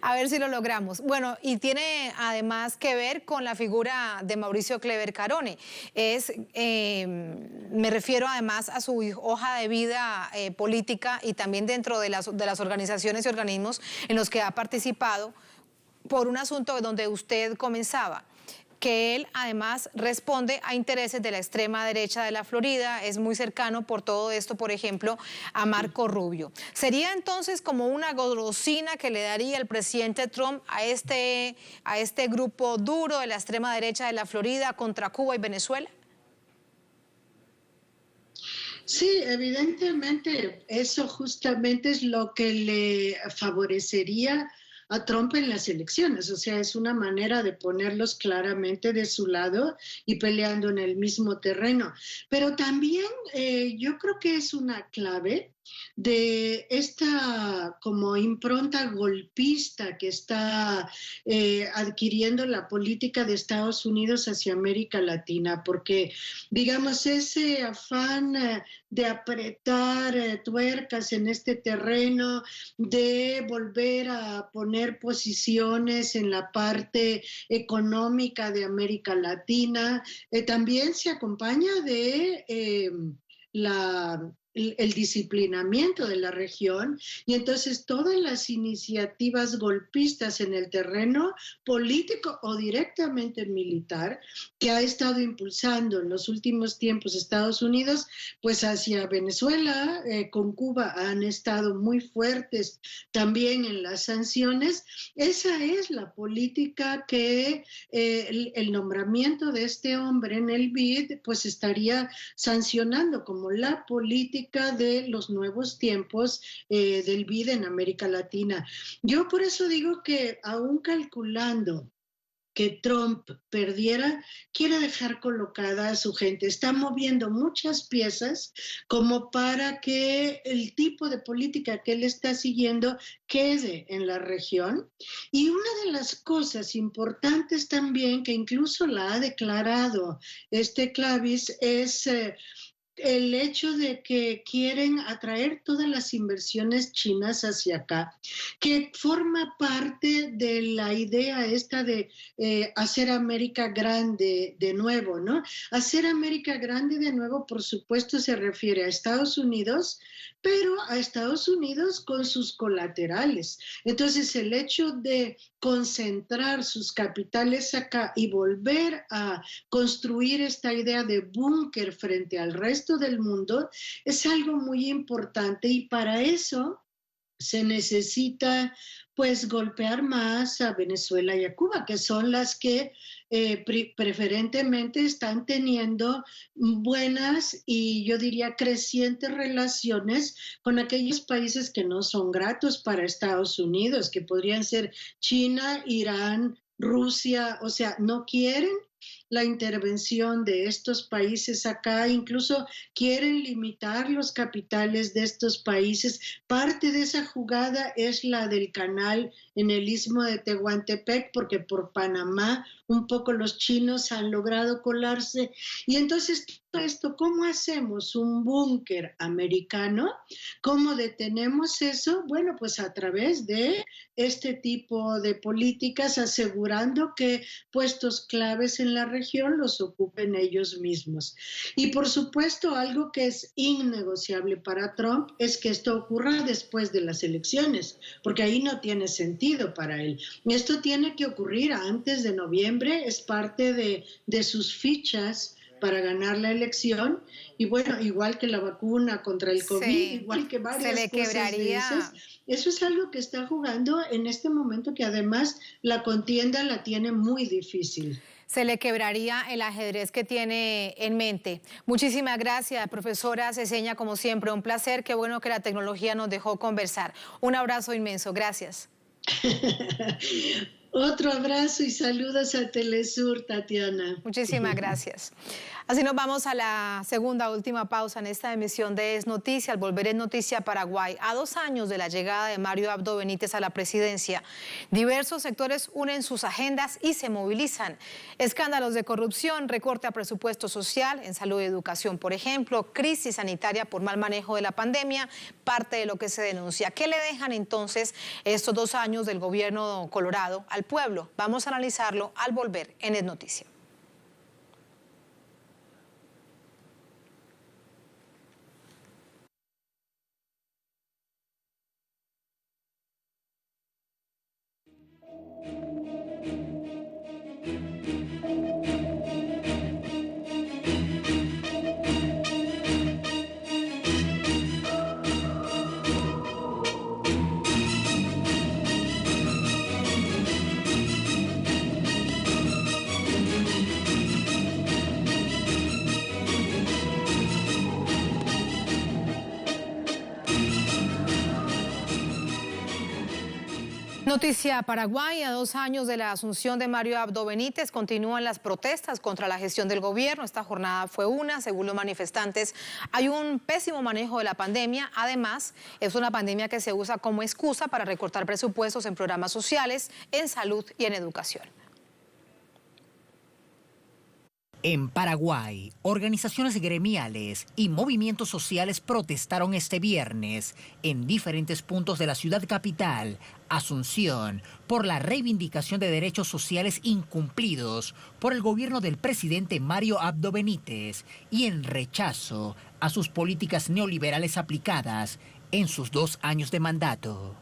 Speaker 1: A ver si lo logramos. Bueno, y tiene además que ver con la figura de Mauricio Kleber Carone. Me refiero además a su hoja de vida política y también dentro de las organizaciones y organismos en los que ha participado por un asunto donde usted comenzaba, que él además responde a intereses de la extrema derecha de la Florida, es muy cercano por todo esto, por ejemplo, a Marco Rubio. ¿Sería entonces como una golosina que le daría el presidente Trump a este grupo duro de la extrema derecha de la Florida contra Cuba y Venezuela?
Speaker 9: Sí, evidentemente eso justamente es lo que le favorecería a Trump en las elecciones, o sea, es una manera de ponerlos claramente de su lado y peleando en el mismo terreno. Pero también yo creo que es una clave de esta como impronta golpista que está adquiriendo la política de Estados Unidos hacia América Latina, porque digamos ese afán de apretar tuercas en este terreno, de volver a poner posiciones en la parte económica de América Latina, también se acompaña de el disciplinamiento de la región, y entonces todas las iniciativas golpistas en el terreno político o directamente militar que ha estado impulsando en los últimos tiempos Estados Unidos, pues hacia Venezuela, con Cuba han estado muy fuertes también en las sanciones. Esa es la política que el nombramiento de este hombre en el BID pues estaría sancionando como la política de los nuevos tiempos del BID en América Latina. Yo por eso digo que aún calculando que Trump perdiera, quiere dejar colocada a su gente. Está moviendo muchas piezas como para que el tipo de política que él está siguiendo quede en la región. Y una de las cosas importantes también, que incluso la ha declarado Clavis, es el hecho de que quieren atraer todas las inversiones chinas hacia acá, que forma parte de la idea esta de hacer América grande de nuevo, ¿no? Hacer América grande de nuevo, por supuesto, se refiere a Estados Unidos, pero a Estados Unidos con sus colaterales. Entonces, el hecho de concentrar sus capitales acá y volver a construir esta idea de búnker frente al resto del mundo es algo muy importante, y para eso se necesita pues golpear más a Venezuela y a Cuba, que son las que preferentemente están teniendo buenas y yo diría crecientes relaciones con aquellos países que no son gratos para Estados Unidos, que podrían ser China, Irán, Rusia, o sea, no quieren la intervención de estos países acá, incluso quieren limitar los capitales de estos países. Parte de esa jugada es la del canal en el istmo de Tehuantepec, porque por Panamá un poco los chinos han logrado colarse. Y entonces todo esto, ¿cómo hacemos un búnker americano? ¿Cómo detenemos eso? Bueno, pues a través de este tipo de políticas, asegurando que puestos claves en la región los ocupen ellos mismos. Y por supuesto, algo que es innegociable para Trump es que esto ocurra después de las elecciones, porque ahí no tiene sentido para él. Esto tiene que ocurrir antes de noviembre, es parte de sus fichas para ganar la elección. Y bueno, igual que la vacuna contra el COVID, igual que varias cosas de esas. Eso es algo que está jugando en este momento, que además la contienda la tiene muy difícil.
Speaker 1: Se le quebraría el ajedrez que tiene en mente. Muchísimas gracias, profesora Ceseña, como siempre, un placer. Qué bueno que la tecnología nos dejó conversar. Un abrazo inmenso, gracias.
Speaker 9: Otro abrazo y saludos a Telesur, Tatiana.
Speaker 1: Muchísimas gracias. Así nos vamos a la segunda, última pausa en esta emisión de Es Noticia. Al volver en Noticia Paraguay, a 2 años de la llegada de Mario Abdo Benítez a la presidencia, diversos sectores unen sus agendas y se movilizan. Escándalos de corrupción, recorte a presupuesto social, en salud y educación, por ejemplo, crisis sanitaria por mal manejo de la pandemia, parte de lo que se denuncia. ¿Qué le dejan entonces estos 2 años del gobierno colorado al pueblo? Vamos a analizarlo al volver en Es Noticia. Noticia Paraguay, a 2 años de la asunción de Mario Abdo Benítez, continúan las protestas contra la gestión del gobierno. Esta jornada fue una, según los manifestantes, hay un pésimo manejo de la pandemia. Además, es una pandemia que se usa como excusa para recortar presupuestos en programas sociales, en salud y en educación.
Speaker 2: En Paraguay, organizaciones gremiales y movimientos sociales protestaron este viernes en diferentes puntos de la ciudad capital, Asunción, por la reivindicación de derechos sociales incumplidos por el gobierno del presidente Mario Abdo Benítez y en rechazo a sus políticas neoliberales aplicadas en sus 2 años de mandato.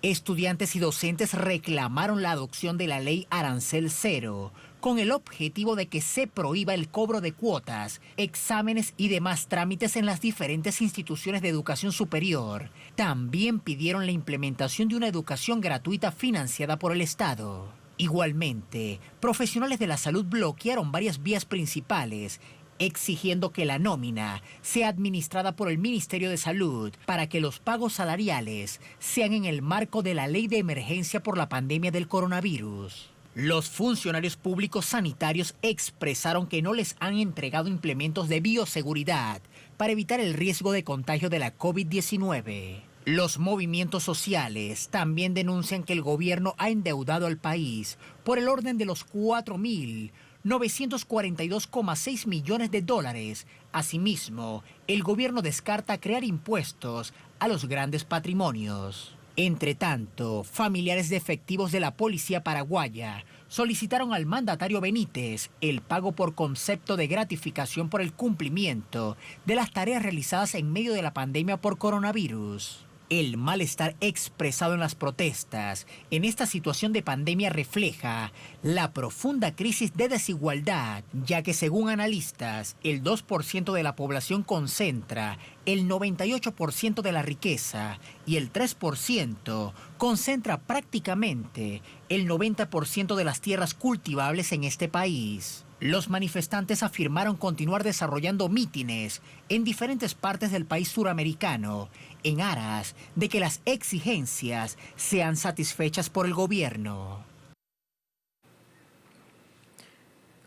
Speaker 2: Estudiantes y docentes reclamaron la adopción de la ley Arancel Cero, con el objetivo de que se prohíba el cobro de cuotas, exámenes y demás trámites en las diferentes instituciones de educación superior. También pidieron la implementación de una educación gratuita financiada por el Estado. Igualmente, profesionales de la salud bloquearon varias vías principales, exigiendo que la nómina sea administrada por el Ministerio de Salud para que los pagos salariales sean en el marco de la Ley de Emergencia por la pandemia del coronavirus. Los funcionarios públicos sanitarios expresaron que no les han entregado implementos de bioseguridad para evitar el riesgo de contagio de la COVID-19. Los movimientos sociales también denuncian que el gobierno ha endeudado al país por el orden de los 4.942,6 millones de dólares. Asimismo, el gobierno descarta crear impuestos a los grandes patrimonios. Entre tanto, familiares de efectivos de la policía paraguaya solicitaron al mandatario Benítez el pago por concepto de gratificación por el cumplimiento de las tareas realizadas en medio de la pandemia por coronavirus. El malestar expresado en las protestas en esta situación de pandemia refleja la profunda crisis de desigualdad, ya que según analistas, el 2% de la población concentra el 98% de la riqueza y el 3% concentra prácticamente el 90% de las tierras cultivables en este país. Los manifestantes afirmaron continuar desarrollando mítines en diferentes partes del país suramericano en aras de que las exigencias sean satisfechas por el gobierno.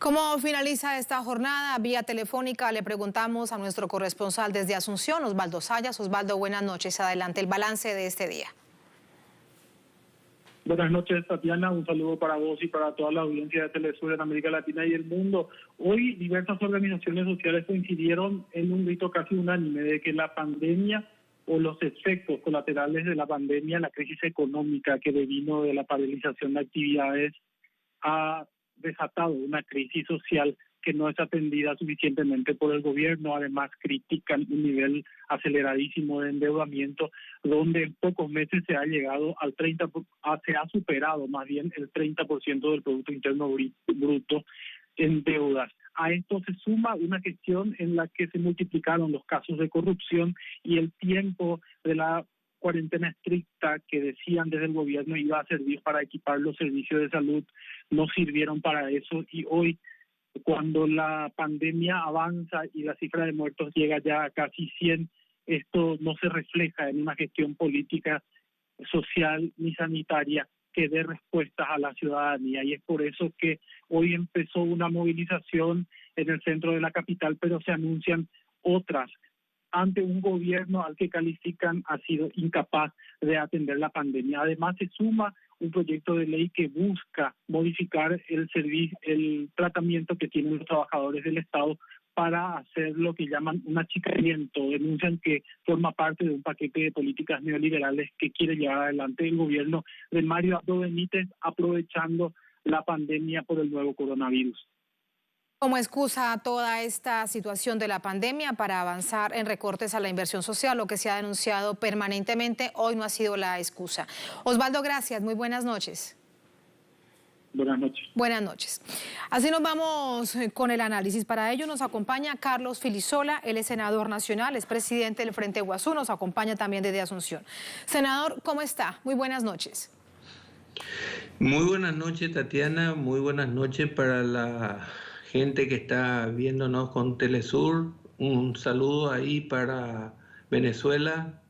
Speaker 1: ¿Cómo finaliza esta jornada? Vía telefónica le preguntamos a nuestro corresponsal desde Asunción, Osvaldo Sayas. Osvaldo, buenas noches. Adelante el balance de este día.
Speaker 10: Buenas noches, Tatiana. Un saludo para vos y para toda la audiencia de Telesur en América Latina y el mundo. Hoy diversas organizaciones sociales coincidieron en un grito casi unánime de que la pandemia o los efectos colaterales de la pandemia, la crisis económica que devino de la paralización de actividades, ha desatado una crisis social que no es atendida suficientemente por el gobierno. Además, critican un nivel aceleradísimo de endeudamiento, donde en pocos meses se ha llegado al se ha superado más bien el 30% del Producto Interno Bruto en deudas. A esto se suma una gestión en la que se multiplicaron los casos de corrupción y el tiempo de la cuarentena estricta que decían desde el gobierno iba a servir para equipar los servicios de salud, no sirvieron para eso, y hoy, cuando la pandemia avanza y la cifra de muertos llega ya a casi 100, esto no se refleja en una gestión política, social ni sanitaria que dé respuestas a la ciudadanía, y es por eso que hoy empezó una movilización en el centro de la capital, pero se anuncian otras ante un gobierno al que califican ha sido incapaz de atender la pandemia. Además, se suma un proyecto de ley que busca modificar el tratamiento que tienen los trabajadores del Estado para hacer lo que llaman un achicamiento. Denuncian que forma parte de un paquete de políticas neoliberales que quiere llevar adelante el gobierno de Mario Abdo Benítez, aprovechando la pandemia por el nuevo coronavirus.
Speaker 1: Como excusa toda esta situación de la pandemia para avanzar en recortes a la inversión social, lo que se ha denunciado permanentemente, hoy no ha sido la excusa. Osvaldo, gracias. Muy buenas noches.
Speaker 10: Buenas noches.
Speaker 1: Buenas noches. Así nos vamos con el análisis. Para ello nos acompaña Carlos Filisola, él es senador nacional, es presidente del Frente Guazú, nos acompaña también desde Asunción. Senador, ¿cómo está? Muy buenas noches.
Speaker 11: Muy buenas noches, Tatiana. Muy buenas noches para la gente que está viéndonos con Telesur. Un saludo ahí para Venezuela.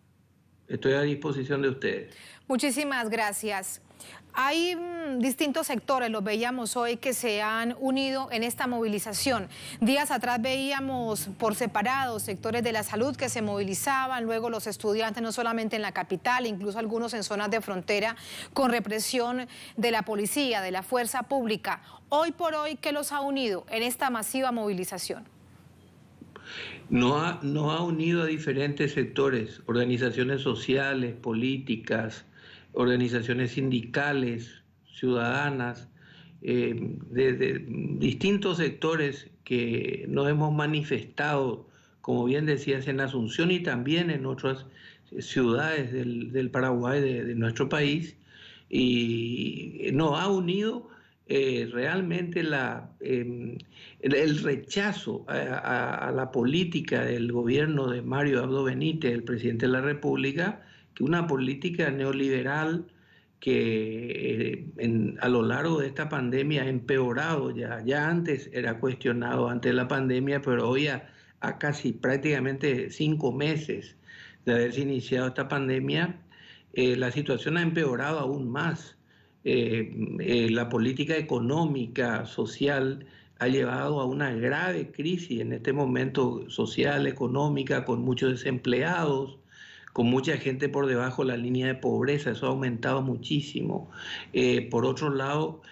Speaker 11: Estoy a disposición de ustedes.
Speaker 1: Muchísimas gracias. Hay distintos sectores, los veíamos hoy, que se han unido en esta movilización. Días atrás veíamos por separado sectores de la salud que se movilizaban, luego los estudiantes no solamente en la capital, incluso algunos en zonas de frontera con represión de la policía, de la fuerza pública. Hoy por hoy, ¿qué los ha unido en esta masiva movilización?
Speaker 11: Nos ha unido a diferentes sectores, organizaciones sociales, políticas, organizaciones sindicales, ciudadanas, de distintos sectores que nos hemos manifestado, como bien decías, en Asunción y también en otras ciudades del Paraguay, de nuestro país, y nos ha unido realmente el rechazo a la política del gobierno de Mario Abdo Benítez, el presidente de la República, que una política neoliberal que a lo largo de esta pandemia ha empeorado. Ya antes era cuestionado antes de la pandemia, pero hoy a casi prácticamente 5 meses de haberse iniciado esta pandemia, la situación ha empeorado aún más. La política económica, social, ha llevado a una grave crisis en este momento social, económica, con muchos desempleados, con mucha gente por debajo de la línea de pobreza. Eso ha aumentado muchísimo. Por otro lado,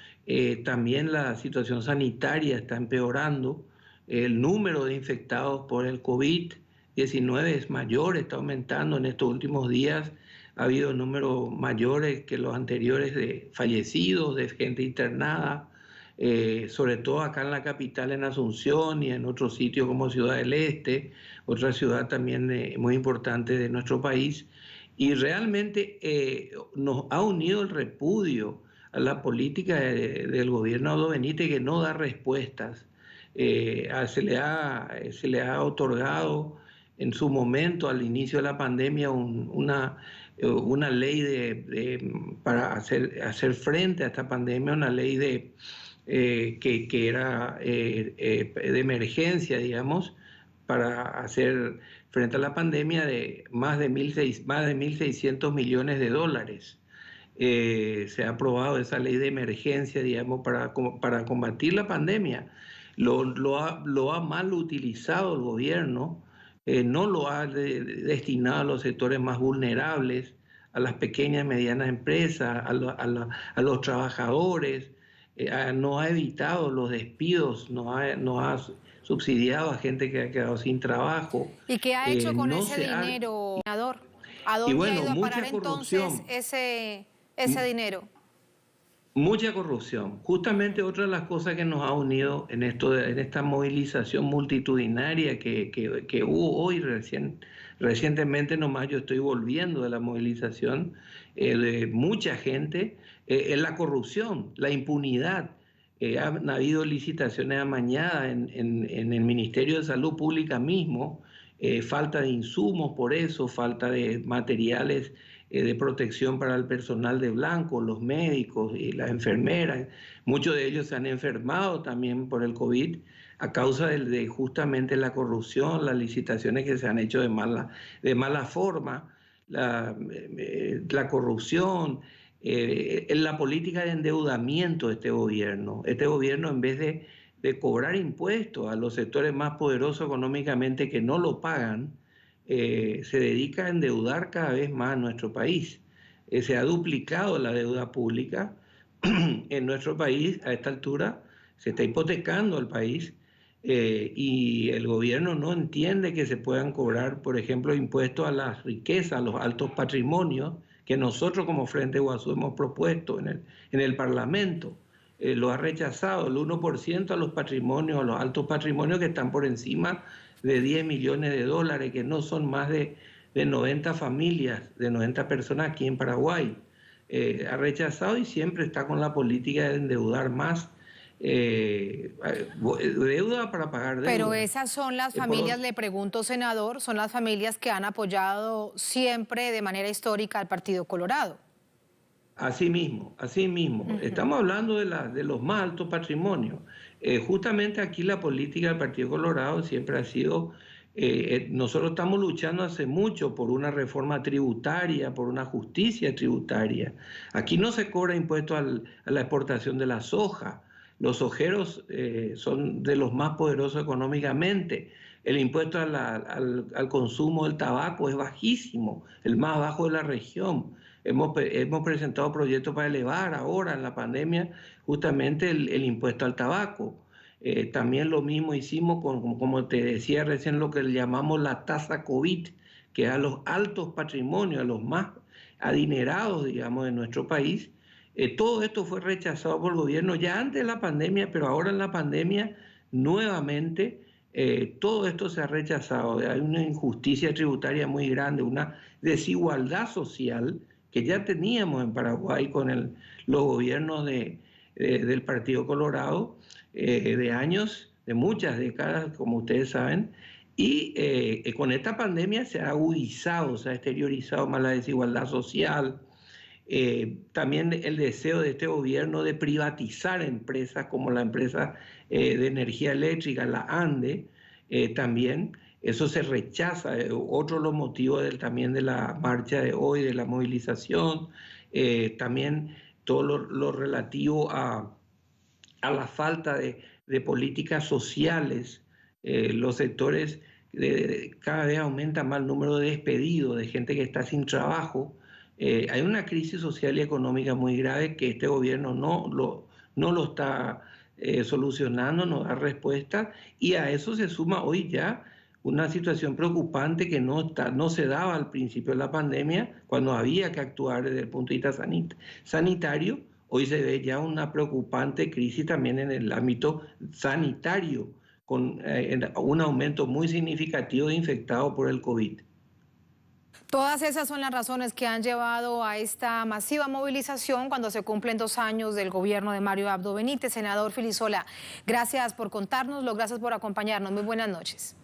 Speaker 11: también la situación sanitaria está empeorando. El número de infectados por el COVID-19 es mayor, está aumentando en estos últimos días. Ha habido números mayores que los anteriores de fallecidos, de gente internada, sobre todo acá en la capital, en Asunción, y en otros sitios como Ciudad del Este, otra ciudad también muy importante de nuestro país. Y realmente nos ha unido el repudio a la política del gobierno Abdo Benítez, que no da respuestas. Se le ha otorgado en su momento, al inicio de la pandemia, una ley para hacer frente a esta pandemia, una ley que era de emergencia, digamos, para hacer frente a la pandemia, de más de 1.600 millones de dólares. se ha aprobado esa ley de emergencia, digamos, para combatir la pandemia. Lo ha mal utilizado el gobierno, no lo ha destinado a los sectores más vulnerables, a las pequeñas y medianas empresas, a los trabajadores, no ha evitado los despidos, no ha subsidiado a gente que ha quedado sin trabajo.
Speaker 1: ¿Y qué ha hecho con ese dinero, senador? ¿A dónde ha ido a parar entonces ese dinero?
Speaker 11: Mucha corrupción. Justamente otra de las cosas que nos ha unido en esta movilización multitudinaria que hubo hoy recientemente nomás, yo estoy volviendo de la movilización de mucha gente, es la corrupción, la impunidad. Han habido licitaciones amañadas en el Ministerio de Salud Pública mismo, falta de insumos por eso, falta de materiales de protección para el personal de blanco, los médicos y las enfermeras. Muchos de ellos se han enfermado también por el COVID a causa de justamente la corrupción, las licitaciones que se han hecho de mala forma, la corrupción, la política de endeudamiento de este gobierno. Este gobierno, en vez de cobrar impuestos a los sectores más poderosos económicamente que no lo pagan, se dedica a endeudar cada vez más a nuestro país. Se ha duplicado la deuda pública en nuestro país. A esta altura se está hipotecando el país y el gobierno no entiende que se puedan cobrar, por ejemplo, impuestos a las riquezas, a los altos patrimonios que nosotros como Frente Guazú hemos propuesto en el Parlamento. Lo ha rechazado el 1% a los patrimonios, a los altos patrimonios que están por encima de 10 millones de dólares, que no son más de 90 familias, de 90 personas aquí en Paraguay. Ha rechazado y siempre está con la política de endeudar más, deuda para pagar deuda.
Speaker 1: Pero esas son las familias, le pregunto, senador, son las familias que han apoyado siempre de manera histórica al Partido Colorado.
Speaker 11: Así mismo. Estamos hablando de los más altos patrimonios. Justamente aquí la política del Partido Colorado siempre ha sido, nosotros estamos luchando hace mucho por una reforma tributaria, por una justicia tributaria. Aquí no se cobra impuesto a la exportación de la soja. Los sojeros son de los más poderosos económicamente. El impuesto al consumo del tabaco es bajísimo, el más bajo de la región. Hemos presentado proyectos para elevar ahora en la pandemia justamente el impuesto al tabaco. También lo mismo hicimos como te decía recién, lo que le llamamos la tasa COVID, que a los altos patrimonios, a los más adinerados, digamos, de nuestro país. Todo esto fue rechazado por el gobierno ya antes de la pandemia, pero ahora en la pandemia nuevamente todo esto se ha rechazado. Hay una injusticia tributaria muy grande, una desigualdad social que ya teníamos en Paraguay con los gobiernos del Partido Colorado de años, de muchas décadas, como ustedes saben, y con esta pandemia se ha agudizado, se ha exteriorizado más la desigualdad social. También el deseo de este gobierno de privatizar empresas como la empresa de energía eléctrica, la ANDE, también. Eso se rechaza, otro de los motivos también de la marcha de hoy, de la movilización, también todo lo relativo a la falta de políticas sociales. Los sectores, cada vez aumenta más el número de despedidos, de gente que está sin trabajo. Hay una crisis social y económica muy grave que este gobierno no lo está solucionando, no da respuesta, y a eso se suma hoy ya una situación preocupante que no se daba al principio de la pandemia, cuando había que actuar desde el punto de vista sanitario. Hoy se ve ya una preocupante crisis también en el ámbito sanitario, con un aumento muy significativo de infectados por el COVID.
Speaker 1: Todas esas son las razones que han llevado a esta masiva movilización cuando se cumplen 2 años del gobierno de Mario Abdo Benítez. Senador Filisola, gracias por contárnoslo, gracias por acompañarnos. Muy buenas noches.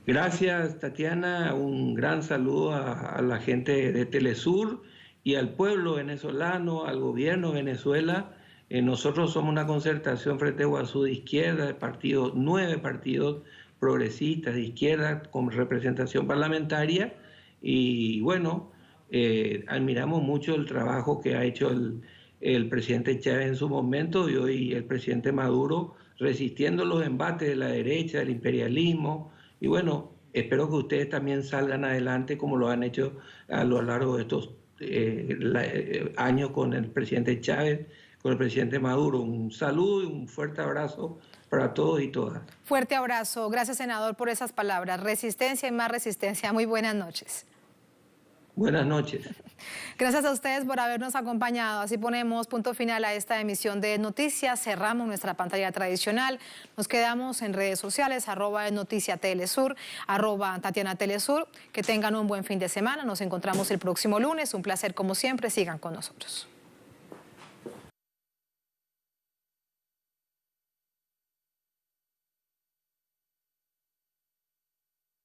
Speaker 11: Gracias, Tatiana. Un gran saludo a la gente de Telesur y al pueblo venezolano, al gobierno de Venezuela. Nosotros somos una concertación Frente Guazú de izquierda, de 9 partidos progresistas de izquierda con representación parlamentaria, y bueno, admiramos mucho el trabajo que ha hecho el presidente Chávez en su momento y hoy el presidente Maduro resistiendo los embates de la derecha, del imperialismo. Y bueno, espero que ustedes también salgan adelante como lo han hecho a lo largo de estos años con el presidente Chávez, con el presidente Maduro. Un saludo y un fuerte abrazo para todos y todas.
Speaker 1: Fuerte abrazo. Gracias, senador, por esas palabras. Resistencia y más resistencia. Muy buenas noches.
Speaker 11: Buenas noches.
Speaker 1: Gracias a ustedes por habernos acompañado. Así ponemos punto final a esta emisión de Noticias. Cerramos nuestra pantalla tradicional. Nos quedamos en redes sociales, @NoticiaTelesur, @TatianaTelesur. Que tengan un buen fin de semana. Nos encontramos el próximo lunes. Un placer como siempre. Sigan con nosotros.